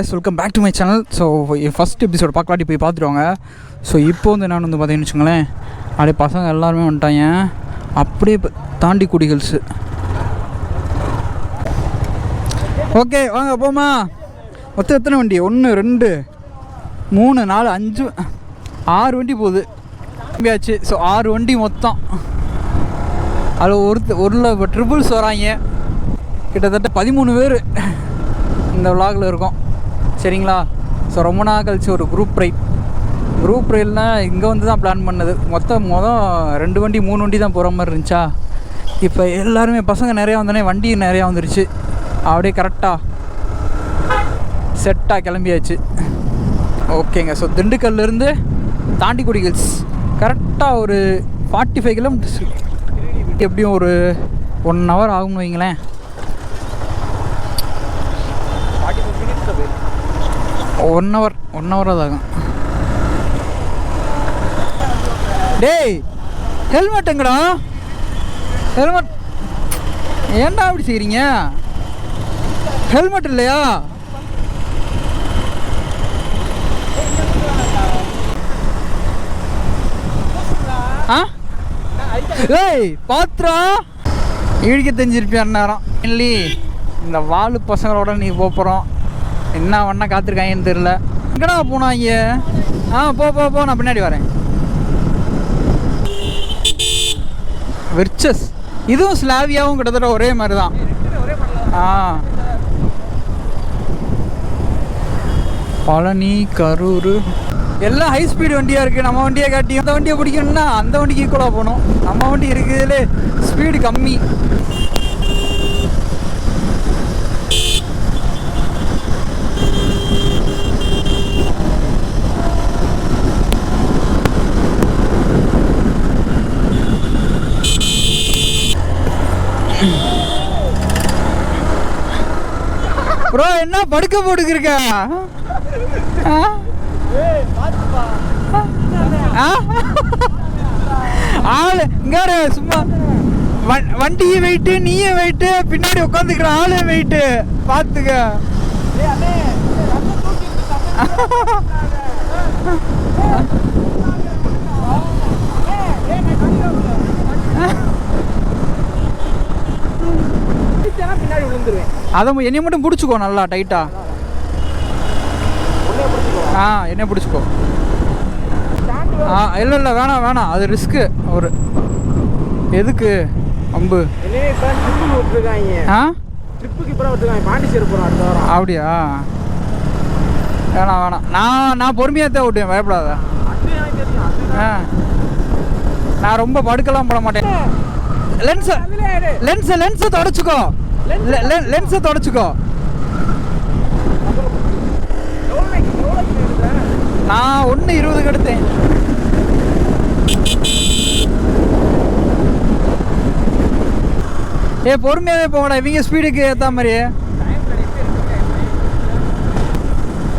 guys, welcome back to my channel. So first episode பார்க்கலாட்டி போய் பார்த்துருவாங்க. So இப்போ வந்து நான் வந்து பார்த்தீங்கன்னு வச்சுங்களேன், அப்படியே பசங்க எல்லாருமே வந்துட்டாங்க. அப்படியே தாண்டி குடிகள்ஸு. ஓகே வாங்க போமா. மொத்தம் எத்தனை வண்டி? 1 2 3 4 5 6 வண்டி போகுது ஆச்சு. ஸோ 6 வண்டி மொத்தம். அதில் ஒரு ட்ரிபிள்ஸ் வராங்க. கிட்டத்தட்ட 13 பேர் இந்த விலாகில் இருக்கும். சரிங்களா? ஸோ ரொம்ப நாள் கழிச்சு ஒரு குரூப் ரைட்னால் இங்கே வந்து தான் பிளான் பண்ணது. மொதல் 2 வண்டி 3 வண்டி தான் போகிற மாதிரி இருந்துச்சா. இப்போ எல்லாருமே பசங்க நிறையா வந்தோடனே வண்டி நிறையா வந்துருச்சு. அப்படியே கரெக்டாக செட்டாக கிளம்பியாச்சு. ஓகேங்க. ஸோ திண்டுக்கல்லேருந்து தாண்டிக்குடி ஹில்ஸ் கரெக்டாக ஒரு 45 கிலோமீட்டர்ஸ். எப்படியும் ஒரு 1 hour ஆகும்னு வைங்களேன். 1 hour தான் ஆகும். டேய் ஹெல்மெட் எங்கடா? ஹெல்மெட் ஏன்டா அப்படி செய்கிறீங்க? ஹெல்மெட் இல்லையா? ஏய் பாத்ரா இடிக்க தெரிஞ்சிருப்பியான் நேரம் இல்லை. இந்த வாழு பசங்களோட நீ போகிறோம். என்ன வண்ணா காத்திருக்காங்கன்னு தெரில. எங்கடா போனாங்க? போ நான் பின்னாடி வரேன். விர்ச்சஸ் இதுவும் ஸ்லாவியாவும் கிட்டத்தட்ட ஒரே மாதிரி தான். பழனி கரூர் எல்லாம் ஹை ஸ்பீடு வண்டியாக இருக்குது. நம்ம வண்டியை காட்டி அந்த வண்டியை பிடிக்கணும்னா அந்த வண்டிக்கு ஈக்குவலாக போகணும். நம்ம வண்டி இருக்குதுல ஸ்பீடு கம்மி. ப்ரோ என்ன படுக்க போட்டுக்கிருக்க? ஆளு இங்க சும்மா வண்டியை வெயிட்டு, நீயே வெயிட்டு, பின்னாடி உட்காந்துக்கிற ஆளு வெயிட்டு பார்த்துக்க. அதை என்னைய மட்டும் பிடிச்சிக்கோ நல்லா டைட்டா. என்ன பிடிச்சிக்கோ. இல்லை வேணாம் அது ரிஸ்க்கு. ஒரு எதுக்கு அம்பு? அப்படியா? வேணாம் நான் பொறுமையாக தான் ஓட்டுவேன், பயப்படாத. நான் ரொம்ப படுக்கலாம் போட மாட்டேன். லென்ஸை தொடச்சிக்கோ. லென்ஸை தொடச்சிக்கோ. நான் 1:20 எடுத்தேன். பொறுமையாவே போங்கடா. இவங்க ஸ்பீடுக்கு ஏற்ற மாதிரி.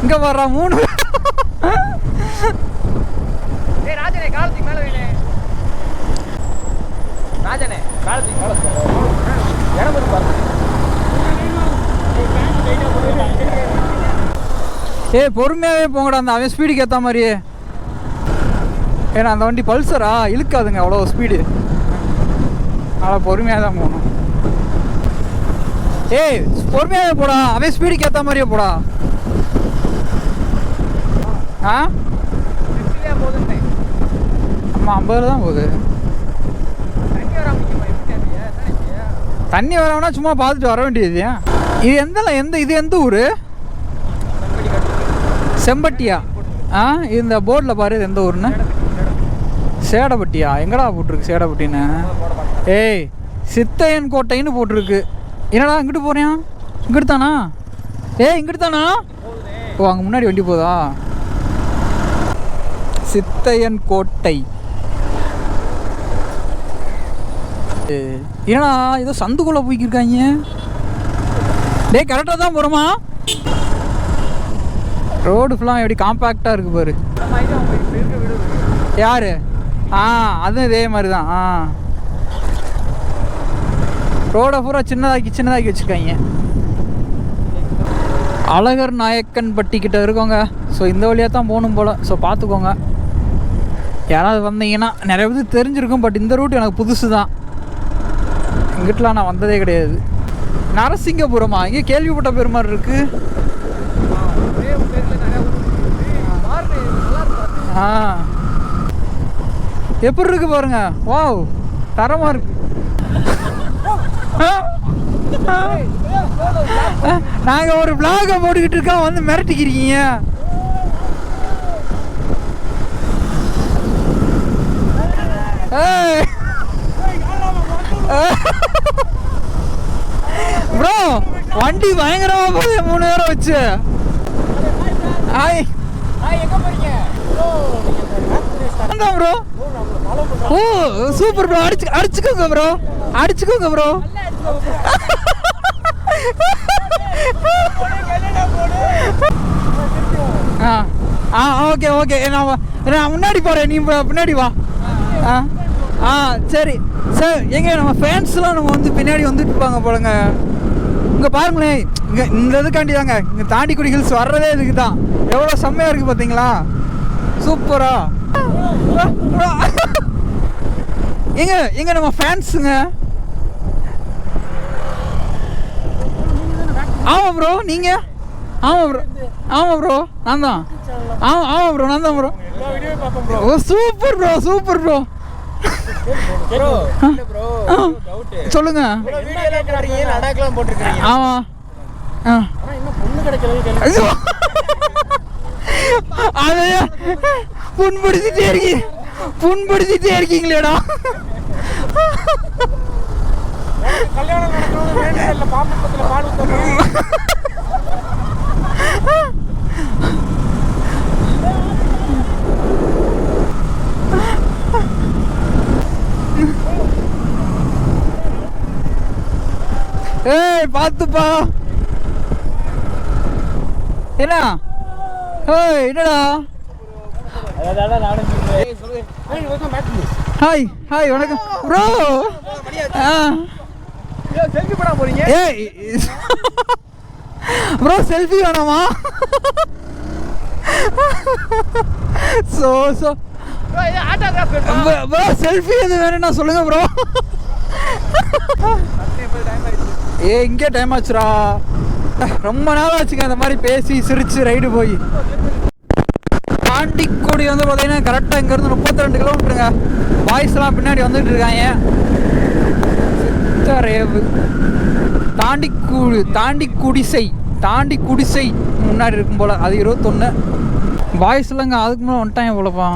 இங்க வர்றா 3 பொறுமையாவே போங்கடா. அந்த அவன் ஸ்பீடுக்கு ஏற்ற மாதிரியே. ஏன்னா அந்த வண்டி பல்சரா இழுக்காதுங்க அவ்வளோ ஸ்பீடு. அதனால் பொறுமையாக தான் போகணும். பொறுமையாகவே போடா. அவன் ஸ்பீடுக்கு ஏற்ற மாதிரியே போடா. ஆமாம் 50 தான் போகுது. தண்ணி வரவனா சும்மா பார்த்துட்டு வர வேண்டியது. இது எந்த ஊர்? செம்பட்டியா? இந்த போர்டில் பாரு இது எந்த ஊருன்னு. சேடப்பட்டியா? எங்கடா போட்டிருக்கு சேடப்பட்டின்னு? சித்தையன் கோட்டைன்னு போட்டிருக்கு. என்னடா இங்கிட்டு போகிறேன்? இங்கிட்டு தானா? இங்கிட்டு தானா? ஓ அங்கே முன்னாடி வண்டி போதா? சித்தையன் கோட்டை. என்னடா ஏதோ சந்துக்குள்ளே போய்க்கிருக்காங்க. கரெக்டாக தான் போகிறோமா? ரோடு ஃபுல்லாக எப்படி காம்பேக்டாக இருக்குது பாரு. யார்? அதுவும் இதே மாதிரி தான். ரோடை பூரா சின்னதாக்கி வச்சுருக்காங்க. அழகர் நாயக்கன் பட்டிக்கிட்ட இருக்கோங்க. ஸோ இந்த வழியாக தான் போகணும் போல். ஸோ பார்த்துக்கோங்க, யாராவது வந்தீங்கன்னா நிறைய பேர் தெரிஞ்சிருக்கும். பட் இந்த ரூட் எனக்கு புதுசு தான், இங்கிட்டலாம் நான் வந்ததே கிடையாது. நரசிங்கபுரமா? இங்கே கேள்விப்பட்ட பேர் மாதிரி இருக்கு. ஆ எப்படி இருக்கு பாருங்க. வாவ், தரமா இருக்கு. நாங்க ஒரு vlog போட்டுக்கிட்டு இருக்கோம், வந்து மிரட்டிக்கிறீங்க. ப்ரோ வண்டி பயங்கரமா போகுது 3 நேரம் வச்சு. Hi bro. Oh super bro. அடிச்சுக்கோங்க ப்ரோ, அடிச்சுக்கோங்க ப்ரோ. ஓகே ஓகே, நான் முன்னாடி போகிறேன், நீ பின்னாடி வா. சரி சார். எங்க நம்ம ஃபேன்ஸ்லாம் நம்ம வந்து பின்னாடி வந்துட்டு இருப்பாங்க போலங்க. இங்கே பாருங்களேன், இங்கே இந்த இதுக்காண்டி தாங்க இங்கே தாண்டிக்குடி ஹில்ஸ் வர்றதே இதுக்கு தான். எவ்வளோ செம்மையாக இருக்குது பார்த்தீங்களா, சூப்பரா. எங்க நம்ம ஃபேன்ஸுங்க. ஆமாம் ப்ரோ, நீங்கள்? ஆமாம் ப்ரோ, ஆமாம் ப்ரோ, நான் தான். ஆமாம் ப்ரோ, நான் தான் bro. Oh super bro, super bro. சொல்லுங்க. ஆமா, அதையா புண்படுத்திட்டே இருக்கீங்களேடா. ஏய் பாத்துப்பா. என்ன என்னடா? ஹாய் ஹாய், வணக்கம் ப்ரோ. செல்ஃபி பண்ண போறீங்க? ஏய் ப்ரோ செல்ஃபி வேணாமா? ப்ரோ செல்ஃபி எது வேணும்னா சொல்லுங்க ப்ரோ. இங்கே டைம் ஆச்சுரா. ரொம்ப நாள் ஆச்சுங்க அந்த மாதிரி பேசி சிரிச்சு ரைடு போய். தாண்டிக்குடி வந்து பார்த்தீங்கன்னா கரெக்டாக இங்கேருந்து 32 கிலோமீட்டருங்க. பாய்ஸ்லாம் பின்னாடி வந்துட்டு இருக்காங்க. சித்தரேவு தாண்டிக்குடிசை முன்னாடி இருக்கும் போல். அது 21. பாய்ஸ்லாங்க அதுக்கு மேலே வந்துட்டாங்க போலப்பா.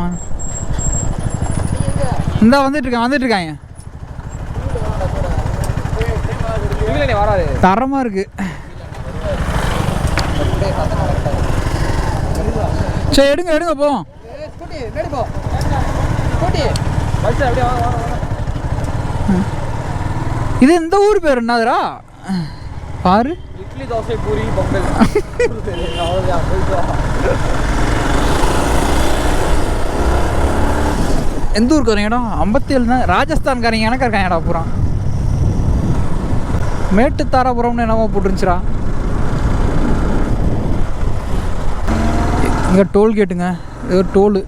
இந்த வந்துட்டு இருக்காங்க. தரமாக இருக்கு. சரி எடுங்க போவோம். இது இந்த ஊர் பேர் என்னதுரா பாரு? இட்லி தோசை பூரி பொங்கல். எந்த ஊருக்கு வரீங்கடா? 57 தான். ராஜஸ்தான்காரங்க எனக்கு இருக்காங்கடா பூரா. மேட்டு தாராபுரம்னு என்னமோ போட்டுருந்துச்சுடா. இங்கே டோல்கேட்டுங்க, இது ஒரு Dholu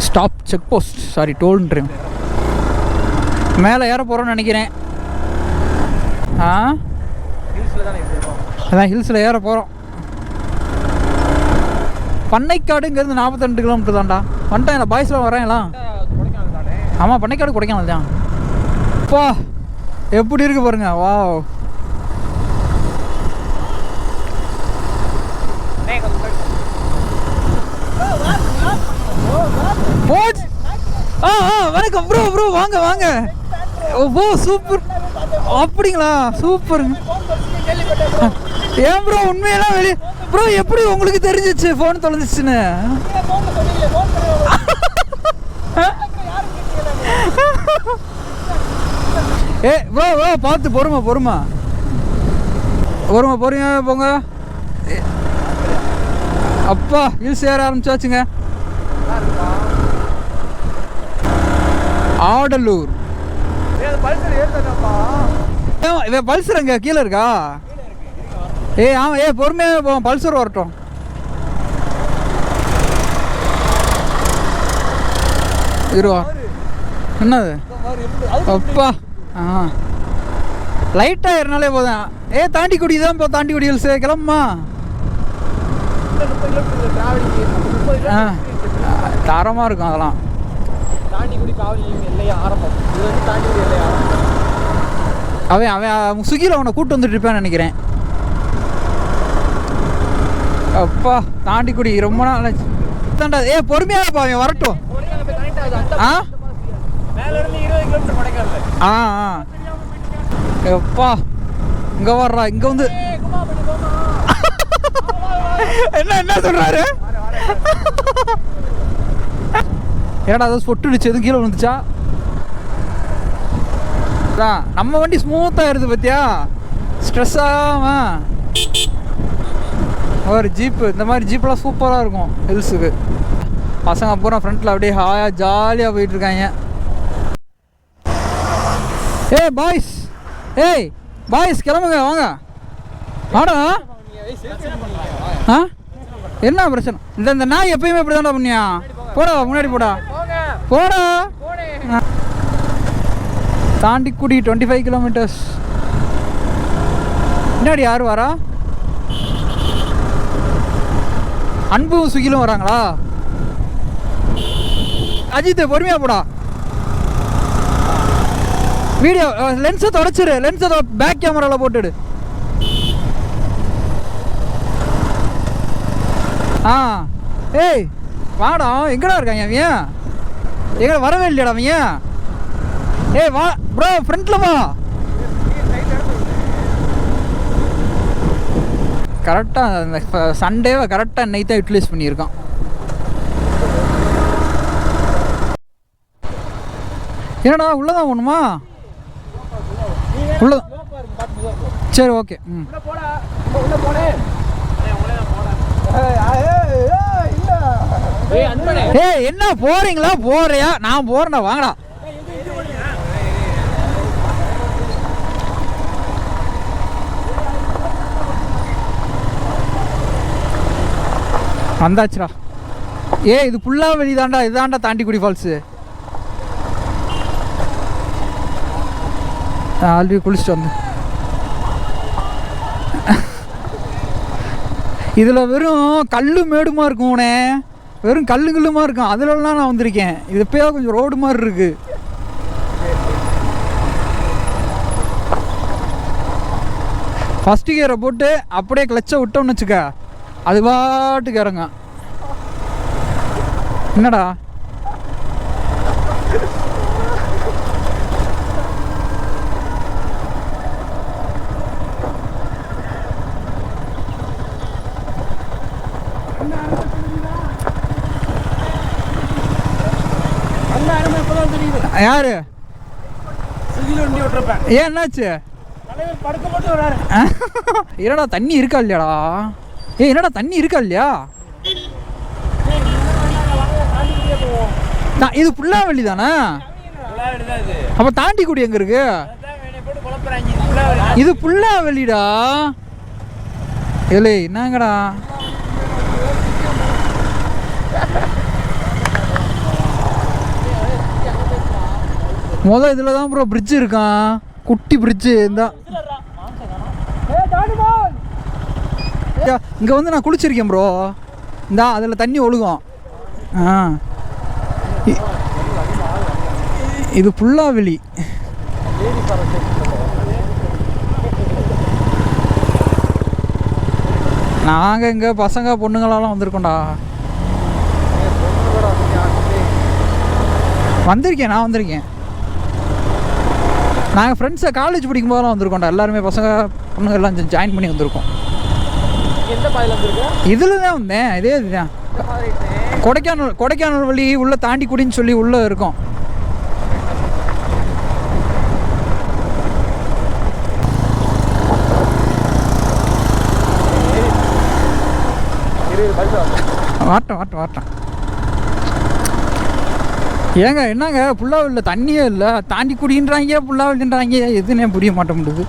stop, check post, sorry டோல்ன்றேன். மேலே ஏற போகிறோம்னு நினைக்கிறேன். அதான் ஹில்ஸில் ஏற போகிறோம். பண்ணைக்காடுங்கிறது 42 கிலோமீட்டர் தான்டா. வந்துட்டேன் பாய்ஸ்லாம் வரேன்லாம். ஆமாம் பண்ணைக்காடு கொடைக்கானல் தான். அப்பா எப்படி இருக்கு பாருங்க. வா வணக்கம் ப்ரோ வாங்க. ஓ சூப்பர். அப்படிங்களா? சூப்பர். ஏன் ப்ரோ உண்மையெல்லாம் வெளியே ப்ரோ எப்படி உங்களுக்கு தெரிஞ்சிச்சு ஃபோன் தொலைஞ்சிச்சுன்னு? ப்ரோ பார்த்து பொறுமை போறீங்க போங்க. அப்பா ஹில்ஸ் ஏற ஆரம்பிச்சாச்சுங்க. ஆடலூர் பல்சர் அங்கே கீழே இருக்கா? ஆமாம் பொறுமையாக போவோம், பல்சர் வரட்டும். இருவா என்னது அப்பா லைட்டாக ஏறினாலே போதும். தாண்டி குடி தான் தாண்டி குடி ஹில்ஸு கிளம்புமா. தரமாக இருக்கும் அதெல்லாம். தாண்டிக்குடி காவலி எல்லையா ஆரம்பம். இது வந்து தாண்டிக்குடி எல்லையா ஆரம்பம். அவன் சுகியில் அவனை கூப்பிட்டு வந்துட்டு இருப்பான்னு நினைக்கிறேன். அப்பா தாண்டிக்குடி ரொம்ப நாள் தாண்டா. பொறுமையாக அவன் வரட்டும். எப்பா இங்கே வர்றா, இங்கே வந்து என்ன சொல்கிறாரு? ஏடா அதை சொட்டுடுச்சு, எதுவும் கீழே விழுந்துச்சா? நம்ம வண்டி ஸ்மூத்தாக இருது பார்த்தியா, ஸ்ட்ரெஸ் ஆகாமல். ஒரு ஜீப்பு, இந்த மாதிரி ஜீப்லாம் சூப்பராக இருக்கும் ஹில்ஸுக்கு. பசங்க பூரா ஃப்ரண்ட்டில் அப்படியே ஹாயாக ஜாலியாக போயிட்டுருக்காங்க. பாய்ஸ் கிளம்புங்க, வாங்க வாடா. என்ன பிரச்சனை? இந்த நாய் எப்பயுமே இப்படி தான்டா பண்ணியா? போடா முன்னாடி போடா. தாண்டிக்குடி 25 கிலோமீட்டர்ஸ். முன்னாடி யார் வரா? அன்பும் சுகிலும் வராங்களா? அஜித் பொறுமையா போடா. வீடியோ லென்ஸை தொடச்சிரு, லென்ஸை பேக் கேமராவில் போட்டுடு. வாடா, எங்கடா இருக்காங்க அவன்? எங்க வரவே இல்லையாடா அவன்? வா ப்ரோ, ஃப்ரண்ட்ல வா. கரெக்டாக இந்த சண்டேவை கரெக்டாக இன்னைக்கு தான் யூட்டிலைஸ் பண்ணியிருக்கான். என்னடா உள்ளதான் ஒண்ணுமா? உள்ள சரி, ஓகே. என்ன போறீங்களா? போறியா? நான் போறேன்டா, வாங்கடா. வந்தாச்சுடா. இது புல்லாவெளி தாண்டா, இதுதான்டா தாண்டிக்குடி ஃபால்ஸு. ஆல்ரெடி குளிச்சுட்டு வந்தேன். இதில் வெறும் கல்லு மேடுமா இருக்கும் உனே, வெறும் கல்லுமா இருக்கும். அதுலலாம் நான் வந்திருக்கேன். இது எப்போயா கொஞ்சம் ரோடு மாதிரி இருக்கு. ஃபஸ்ட்டு கியரை போட்டு அப்படியே கிளச்சை விட்டோம்னு வச்சுக்க, அது பாட்டுக்கு இறங்க. என்னடா யாரு? ஏன் என்னாச்சு? என்னடா தண்ணி இருக்கா இல்லையாடா? என்னடா தண்ணி இருக்கா இல்லையா? இது புல்லாவெளி தானே? அப்ப தாண்டிக்குடி எங்க இருக்கு? இது புல்லாவெளிடா. இல்லை என்னங்கடா? இதில் தான் ப்ரோ பிரிட்ஜு இருக்கான், குட்டி பிரிட்ஜு. இங்கே வந்து நான் குளிச்சிருக்கேன் ப்ரோ. அதில் தண்ணி ஒழுகும். இது புல்லாவெளி. நாங்கள் இங்கே பசங்க பொண்ணுங்களெல்லாம் வந்திருக்கோண்டா. நான் வந்திருக்கேன். நாங்கள் ஃப்ரெண்ட்ஸை காலேஜ் படிக்கும் போதெல்லாம் வந்திருக்கோம்டா. எல்லாருமே பசங்க பொண்ணுங்க எல்லாம் ஜாயின் பண்ணி வந்திருக்கோம். இதில் தான் வந்தேன். இதே இதுதான். கொடைக்கானல் வழி உள்ள தாண்டிக்குடின்னு சொல்லி உள்ளே இருக்கும். வாட்டம் ஏங்க என்னங்க புல்லாவெளியில் தண்ணியே இல்லை, தாண்டி குடின்றாங்க, புல்லாவெளின்றாங்க, எதுனே புரிய மாட்டேங்குது.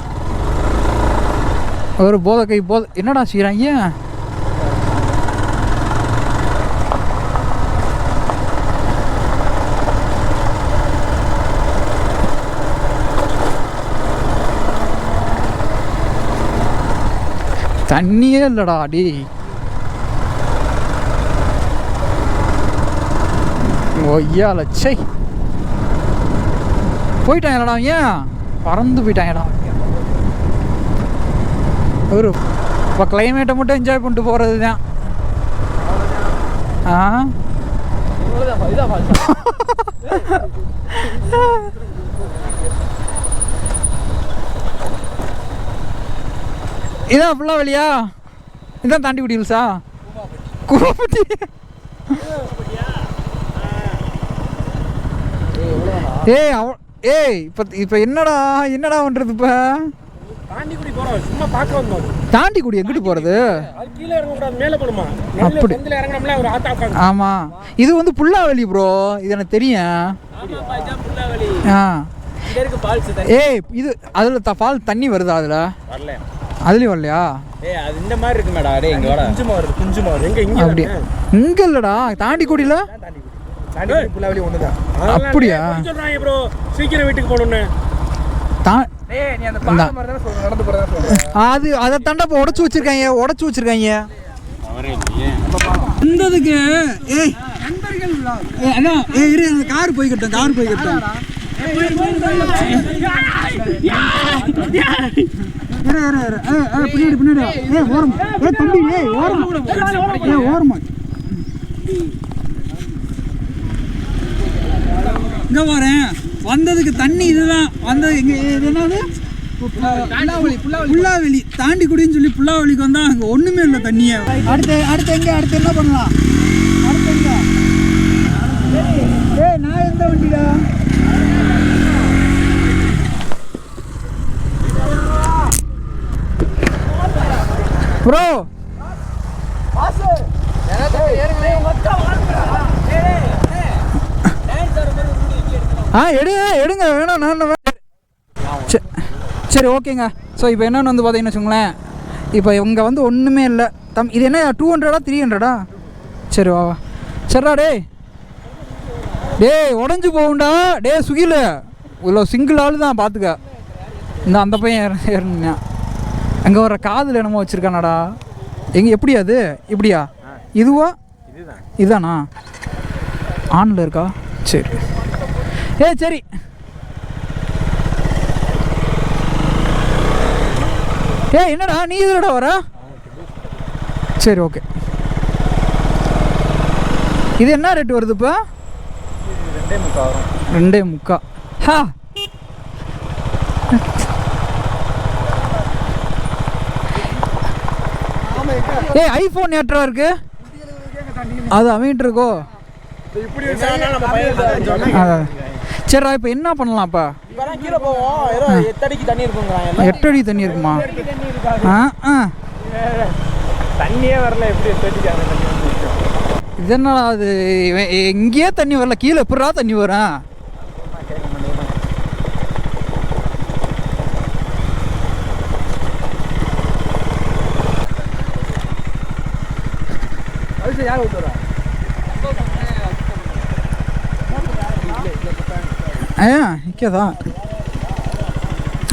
ஒரு போதை கை போதை என்னடா செய்கிறாங்க? தண்ணியே இல்லைடா அடி. ஒய்யால சை போயிட்டாங்கடா ஏன் பறந்து போயிட்டாங்கடா. ஒரு இப்போ கிளைமேட்டை மட்டும் என்ஜாய் பண்ணிட்டு போகிறது தான். இதான் ஃபுல்லாக வெளியா? இதான் தாண்டிக்குடி ஹில்ஸா? கூவப்பட்டி. ஏய் இப்போ என்னடா பண்ணுறது இப்போ? தாண்டிக்குடி போறோம், சும்மா பார்க்க வந்தோம். தாண்டிக்குடி எங்கிட்டு போகிறது? கீழே இறங்கக்கூடாது, மேலே போகணுமா? அப்படி இறங்கணும்ல ஒரு ஆத்தா உட்காந்து. ஆமாம், இது வந்து புல்லாவெளி ப்ரோ, இது எனக்கு தெரியும். ஏய் இது அதில் ஃபால் தண்ணி வருதா? அதில் வரல, அதுலேயும் வரலையா? அது இந்த மாதிரி இருக்கு மேடா. அடே இங்கே வாடா, குஞ்சுமா வருது. எங்கே அப்படி இங்கே இல்லைடா, தாண்டிக்குடியில் புல்லாவெளி ஒன்று தான். அப்படியா? சொல்கிறாங்க ப்ரோ, சீக்கிரம் வீட்டுக்கு போகணுன்னு. அது அதை தாண்டா இப்போ உடச்சி வச்சிருக்காங்க. இந்ததுக்கு கார் போய்கிட்டோம். பின்னாடி ஓரமா தம்பி, ஓரமா இங்க வரேன். வந்ததுக்கு தண்ணி இதுதான் வந்தது. எங்க என்னது புல்லாவெளி தாண்டிக்குடின்னு சொல்லி புல்லாவெளிக்கு வந்தா அங்கே ஒண்ணுமே இல்லை தண்ணியே. அடுத்து என்ன பண்ணலாம்? அடுத்து எங்க? நான் எந்த வண்டிடா? ப்ரோ எடுங்க வேணாம் நான் சரி ஓகேங்க. ஸோ இப்போ என்னென்னு வந்து பார்த்தீங்கன்னு வச்சுக்கோங்களேன், இப்போ இங்கே வந்து ஒன்றுமே இல்லை. இது என்ன 200 300? சரி வா சரிடா. டேய் உடஞ்சி போகும்டா. சுகில இவ்வளோ சிங்கிள் ஆள் தான் பார்த்துக்க. அந்த பையன் ஏறினா அங்கே வர காதில் என்னமோ வச்சுருக்கானாடா. எங்கே எப்படியா அது? இப்படியா? இதுவா? இதுதானா? ஆனில் இருக்கா? சரி சரி. என்னடா நீ இதுலடா வர? சரி ஓகே. இது என்ன ரேட் வருது இப்போ? 2.25. ஹா ஐஃபோன் ஏற்றா இருக்கு அது அமீன் இருக்கோ. சரிடா இப்போ என்ன பண்ணலாம்? இப்போ 8 அடிக்கு தண்ணி இருக்குங்க. 8 அடி தண்ணி இருக்குமா? தண்ணியே வரல. எப்படி 8 அடிக்கு? இது என்ன அது? எங்கேயே தண்ணி வரல, கீழே எப்படா தண்ணி வரும்? யார் ஊத்துறா? நிற்கதா?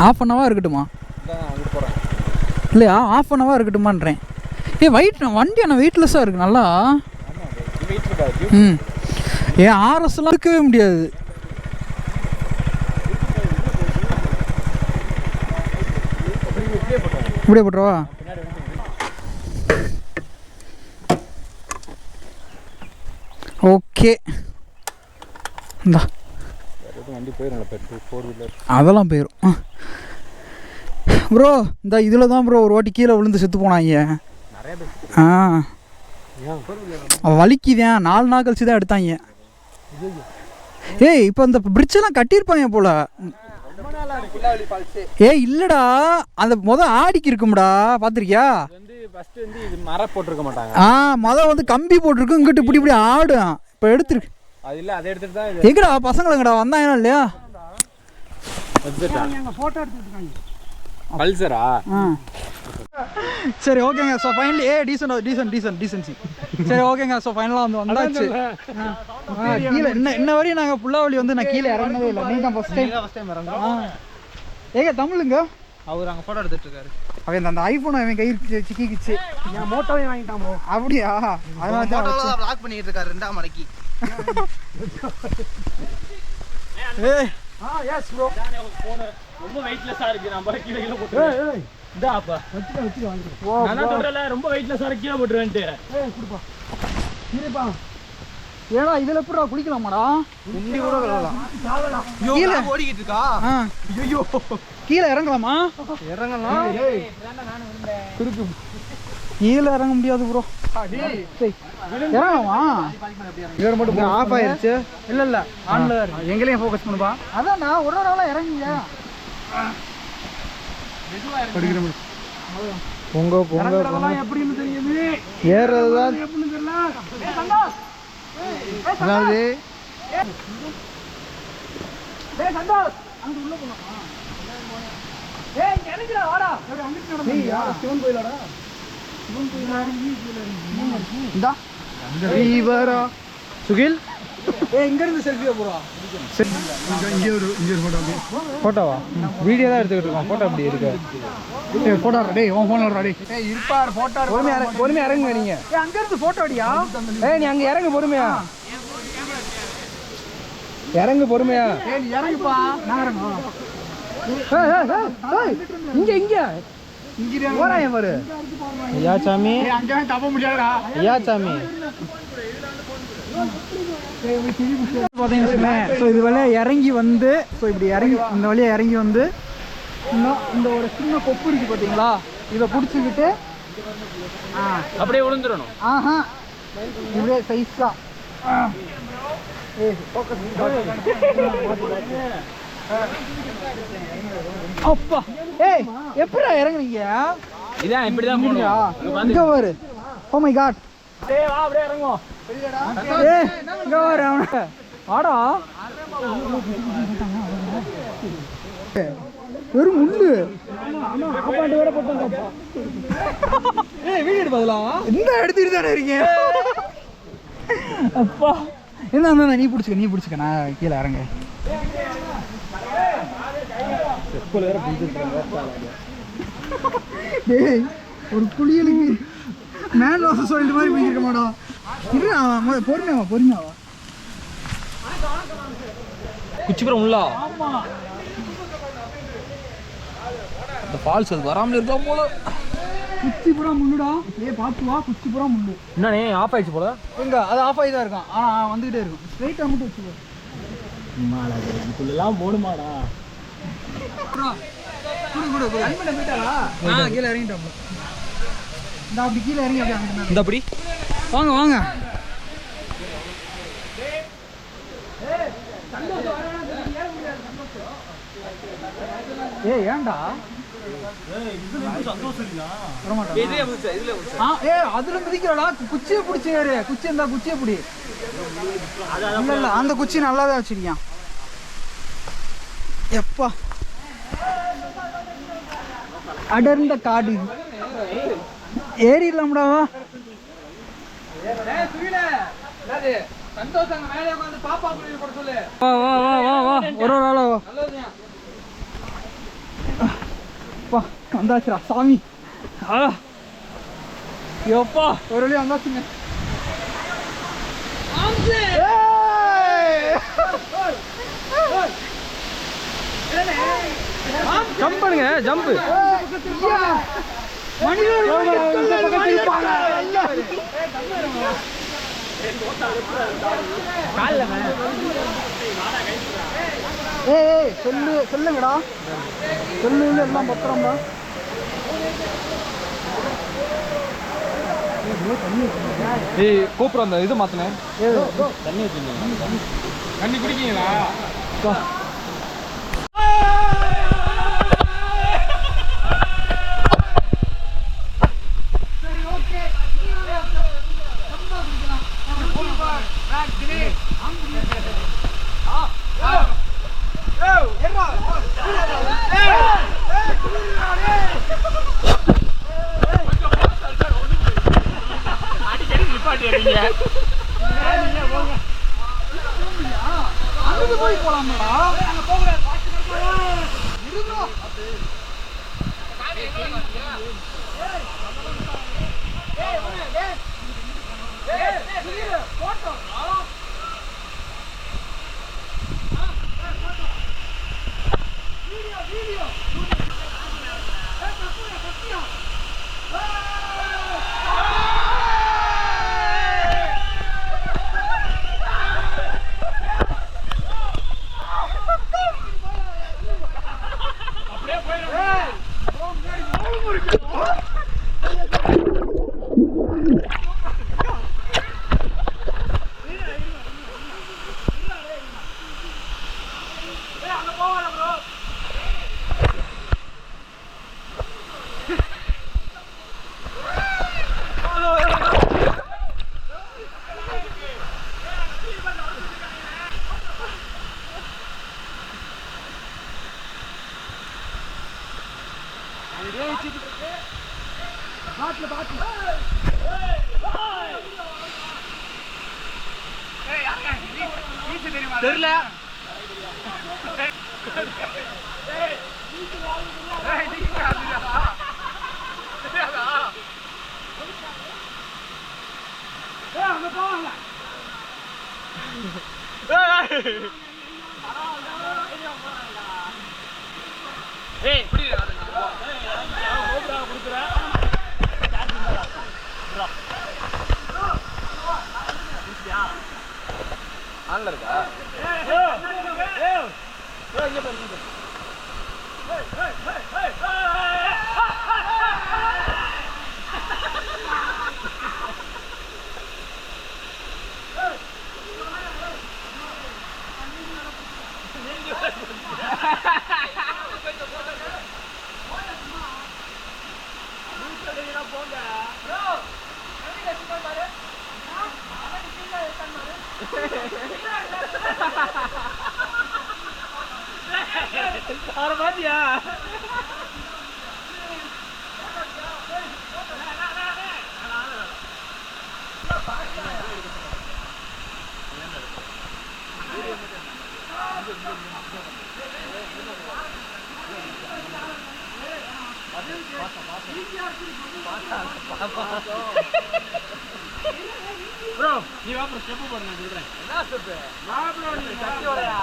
½ hour இருக்கட்டுமா? இல்லையா, ½ hour இருக்கட்டுமான்றேன். வண்டி ஆனால் வெயிட்லெஸ்ஸாக இருக்குது நல்லா. ஆர்எஸ்லாம் இருக்கவே முடியாது. இப்படியே போட்டுருவா? ஓகே இந்தா அதெல்லாம் போயிடும் ப்ரோ. இந்த இதில் தான் ப்ரோ ஒரு வாட்டி கீழே விழுந்து செத்து போனாங்க. வலிக்குதான் 4 நாள் கழிச்சு தான் எடுத்தாங்க. இப்போ இந்த பிரிட்ஜெல்லாம் கட்டியிருப்பாங்க போல. இல்லடா, அந்த ஆடிக்கு இருக்கும்டா, பார்த்துருக்கியா? மரம் போட்டிருக்க மாட்டாங்க. வந்து கம்பி போட்டிருக்கு, இங்கிட்டு இப்படி ஆடும். இப்போ எடுத்துருக்கு. எங்கடா பசங்களா வந்தாங்களா இல்லையா? போட்டோ எடுத்துருக்காங்க. பல்சரா? சரி ஓகேங்க. So finally decency. சரி ஓகேங்க. ஸோ ஃபைனலாக வந்து வந்தாச்சு. கீழே இன்ன வரையும் நாங்கள் புல்லாவளி வந்து நான் கீழே இறங்கினதே இல்லை. நீங்கள் தான் ஃபஸ்ட் டைம் இறங்குறோம். ஏங்க தமிழுங்க அவர் அங்கே ஃபோட்டோ எடுத்துட்டு இருக்காரு. அவன் அந்த ஐஃபோன் அவன் கை சிக்கிக்கிச்சு. என் மோட்டோவே வாங்கிட்டான் ப்ரோ. அப்படியா? அதனால தான் வ்ளாக் பண்ணிட்டு இருக்காரு 2ஆம் மடக்கி. ஏய் எஸ் ப்ரோ. ரொம்ப வெயிட்லெஸ்ஸா இருக்கு. நான் பாரு கீழ போட்டுறேன். இந்தாப்பா வச்சு வாங்கிடு. நான் தான் சொல்றேன்ல ரொம்ப வெயிட்லெஸ்ஸா இருக்கு கீழ போட்டுறேன்ட்டு. குடுப்பா. இருப்பா. ஏடா இதுல எப்படா குளிக்கலாமாடா? உண்டி கூட விழலாம். கீழே ஓடிக்கிட்டு இருக்கா. ஐயோ கீழே இறங்கலாமா? இறங்கலாம். இருக்கு. கீழே இறங்க முடியாது ப்ரோ. இறங்கலாமா? இவர் மட்டும் ஆஃப் ஆயிருச்சு. இல்ல ஆன்ல எங்களையும் ஃபோக்கஸ் பண்ணுப்பா. அதான் நான் ஒரு நாளா இறங்கிங்க. பொங்க எப்படின்னு தெரியுது. ஏறதுதான் எப்படின்னு தெரியல. அதாவது சந்தோஷ் அங்க உள்ள போலாமா? ஏய் இங்க இறங்குடா வாடா. அப்படியே அங்கிட்டு நடந்துறியா? சிவன் கோயிலடா. சிவன் கோயிலா இந்தா ரீவரா சுகில். ஏய் இங்க இருந்து செல்ஃபியா போறா. இங்க ஒரு போட்டோவா? வீடியோ தான் எடுத்துக்கிட்டு இருக்கோம். போட்டோ அப்படி இருக்கு. ஏய் போடா டேய் உன் போன்ல டேய். ஏய் இருப்பார் போட்டோ. பொறுமையா இறங்குங்க நீங்க. ஏய் அங்க இருந்து போட்டோ அடியா. ஏய் நீ அங்க இறங்கு பொறுமையா. இறங்கு பொறுமையா. ஏய் இறங்குப்பா. நான் இறங்கு. இங்க போறாங்க பாரு. ஐயா சாமி. ஏய் அங்க தப்ப முடியாதுடா. ஐயா சாமி. பார்த்தீங்கன்னா ஸோ இது வழியாக இறங்கி வந்து ஸோ இப்படி இறங்கி இந்த வழியாக இறங்கி வந்து இன்னும் இந்த ஒரு சின்ன கொப்பு இருக்கு பார்த்தீங்களா, இதை பிடிச்சிக்கிட்டு அப்படியே விழுந்துடணும். ஆஹா இப்படியே சைஸா அப்பா. ஏய் எப்படா இறங்குறீங்க? இதான் இப்படிதான் போகணும். இங்க பாரு. Oh my God. டேய் வா அப்படியே இறங்குவோம். ஏய் இங்க பாரு அவன. ஆடா வெறும் முள்ளு. ஏய் வீடியோ எடுப்பதா? இந்த எடுத்துட்டு தானே இருக்கீங்க. அப்பா என்ன நீ பிடிச்சிக்க நான் கீழே இறங்க. டேய் ஒரு குளியலுக்கு மேன் லாஸ் சொல்லிட்டு மாதிரி போயிருக்க மாட்டோம். பொறுமையாவா குச்சிபுரம் உள்ளா. இந்த ஃபால்ஸ் அது வராமல இருக்கலாம் போல. குச்சிபுரம் முள்ளுடா. ஏய் பாத்து வா. குச்சிபுரம் முள்ளு என்னண்ணே ஆஃப் ஆயிடுச்சு போல. எங்க அது ஆஃப் ஆகி தான் இருக்கும். ஆனால் வந்துகிட்டே இருக்கும். ஸ்ட்ரைட்டாக மட்டும் வச்சுக்கோ. இதுக்குள்ளெல்லாம் போடுமாடா. கீழே இறங்கிட்டோம். இந்த அப்படி கீழே இறங்கி அப்படியே அங்கே இந்த அப்படி வாங்க. ஏய் ஏன்டா அதுல மிதிக்கிறடா. குச்சியை பிடிச்சாரு. குச்சி இருந்தா குச்சியை பிடி. இல்ல அந்த குச்சி நல்லாதான் வச்சிருக்கான். எப்பா அடர்ந்த காடு. ஏறி இல்லாமடாவா. வா ஒரு ஆளா வா. வந்தாச்சுடா சாமி. எப்பா ஒரு வழியா வந்தாச்சுங்க. ஜம்ப் பண்ணுங்க ஜம்ப். ஏய் சொல்லுங்கடா. சொல்லு எல்லாம் பத்திரம்டா. ஏய் கூப்பிட அந்த இது மாத்தினேன். தண்ணி வச்சுருந்தேன். தண்ணி குடிக்கீங்களா? அங்கிட்டு போய் போலாம்டா. அங்க போக கூடாது. இருடா. தெரியல. அங்க போவாங்க. ஏய் புடி ஆன்ல இருக்கா? இங்க பாரு. அவரை பாத்தியா? ப்ரோ நீ வா ப்ரோ ஸ்டெப் போடு நான் சொல்றேன். என்ன ஸ்டெப்? வா ப்ரோ நீ கட்டியோடயா.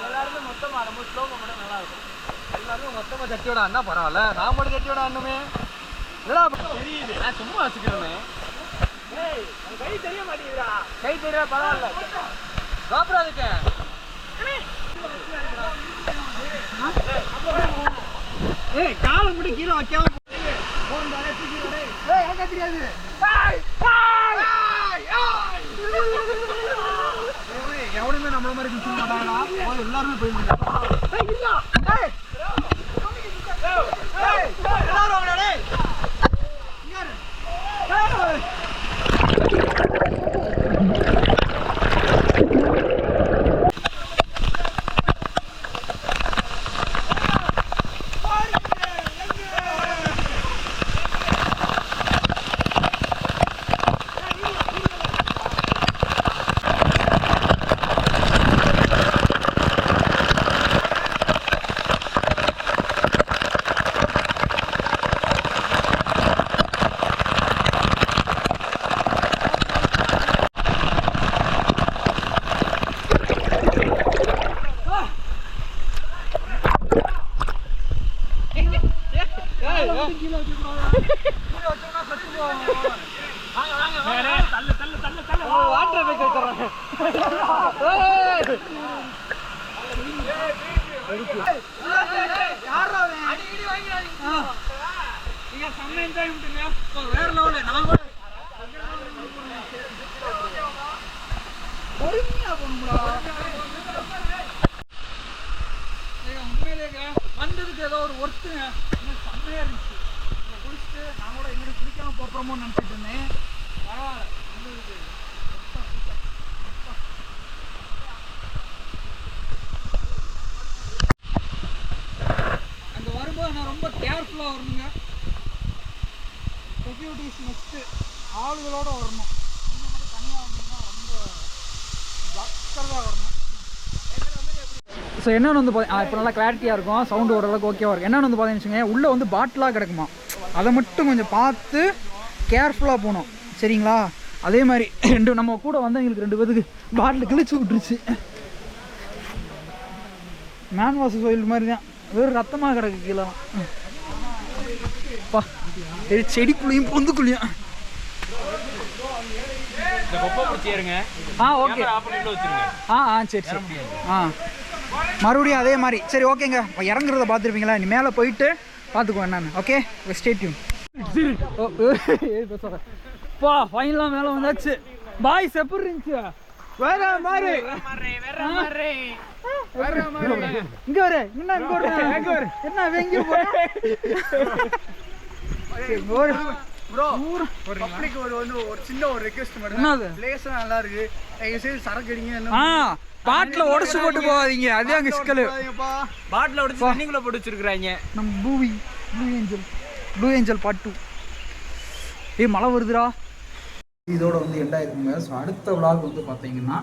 எல்லாருமே மொத்தமா நம்ம ஸ்லோகம் பண்ணா நல்லா இருக்கும். எல்லாருமே மொத்தமா சட்டியோட அண்ணா பரவாயில்ல. நான் மட்டும் சட்டியோட அண்ணுமே என்னடா தெரியுது. நான் சும்மா வச்சுக்கிறேன். ஏய் உன் கை தெரிய மாட்டேங்குதுடா. கை தெரியல பரவாயில்ல. வாப்ரா அதுக்கு. ஏய் காலை மட்டும் கீழே வைக்காம போன் தானே தூக்கிடு. ஏய் எனக்கு தெரியாது. ஏய் ஏய் எவனுமே நம்மள மாதிரி குச்சி மாட்டாங்கடா. எல்லாரும் போய் ஏய் இல்ல. ஏய் ஏய் எல்லாரும் வாங்கடா டேய். இங்க ஏய் வந்ததுக்கு ஏதோ ஒரு ஒர்த்துங்க செம்மையா இருந்துச்சு. குளிச்சுட்டு நான் கூட எங்கிட்ட குளிக்காம போறோமோ நினைச்சிட்டு இருந்தேன். பரவாயில்ல வந்ததுக்கு அங்க வரும்போது நான் ரொம்ப கேர்ஃபுல்லா வரணுங்க. ஆக்டிவிட்டீஸ் நெக்ஸ்ட்டு ஆளுகளோடு வரணும். நீங்கள் மட்டும் தனியாக வந்தீங்கன்னா ரொம்ப ஜாக்கிரதாக வரணும். ஸோ என்னென்னு வந்து இப்போ நல்லா கிளாரிட்டியாக இருக்கும், சவுண்டு ஓரளவுக்கு ஓகேவாக இருக்கும். என்னென்னு வந்து பார்த்தீங்கன்னு வச்சுக்கோங்க, உள்ளே வந்து பாட்டிலாக கிடக்குமா, அதை மட்டும் கொஞ்சம் பார்த்து கேர்ஃபுல்லாக போகணும் சரிங்களா. அதே மாதிரி நம்ம கூட வந்தவங்களுக்கு 2 பேருக்கு பாட்டில் கிழிச்சு விட்டுருச்சு. மேன் வாஷ் கோயில் மாதிரி தான், வெறும் ரத்தமாக கிடக்கு கீழே. பா செடிக்குள்ளேயும் பொந்துக்குள்ளேயும். ஓகே சரி சரி. மறுபடியும் அதே மாதிரி சரி ஓகேங்க. இறங்குறத பார்த்துருப்பீங்களா, நீ மேலே போயிட்டு பார்த்துக்கோ என்னன்னு. Okay stay tune. பா ஃபைனலாக மேலே வந்தாச்சு. பாய் எப்படி இருந்துச்சு? வேற மாதிரி இங்க வர என்ன இங்க வர என்ன வெங்கி ப்ரோ பப்ளிக் ஒரு சின்ன ஒரு ரெக்வெஸ்ட் மட்டும். என்னது பிளேஸ் நல்லா இருக்கு, எங்க சைடு சரக்கு அடிங்க. பாட்டில் உடச்சு போட்டு போகாதீங்க, அதே அங்கே சிக்கல். பாட்டில் உடச்சு தண்ணிக்குள்ள போட்டு வச்சிருக்காங்க. நம்ம ப்ளூ ஏஞ்சல் பார்ட் 2. மழை வருதுடா. இதோட வந்து எண்டாயிருக்குங்க. ஸோ அடுத்த விலாக் வந்து பார்த்தீங்கன்னா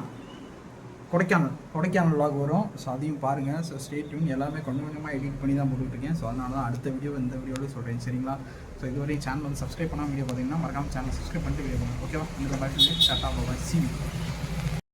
கொடைக்கானல் விலாக் வரும். ஸோ அதையும் பாருங்கள். So stay tune. எல்லாமே கொஞ்சம் கொஞ்சமாக எடிட் பண்ணி தான் போட்டுட்ருக்கேன். ஸோ அதனால தான் அடுத்த வீடியோ இந்த வீடியோவில் சொல்கிறேன் சரிங்களா. ஸோ இதுவரை சேனல் வந்து சப்ஸ்கிரைப் பண்ணால் வீடியோ பார்த்தீங்கன்னா மறக்காமல் சேனல் சப்ஸ்கிரைப் பண்ணிட்டு வீடியோ பண்ணுங்கள். ஓகேவா? இந்த மாதிரி டாட்டா பாய். C you.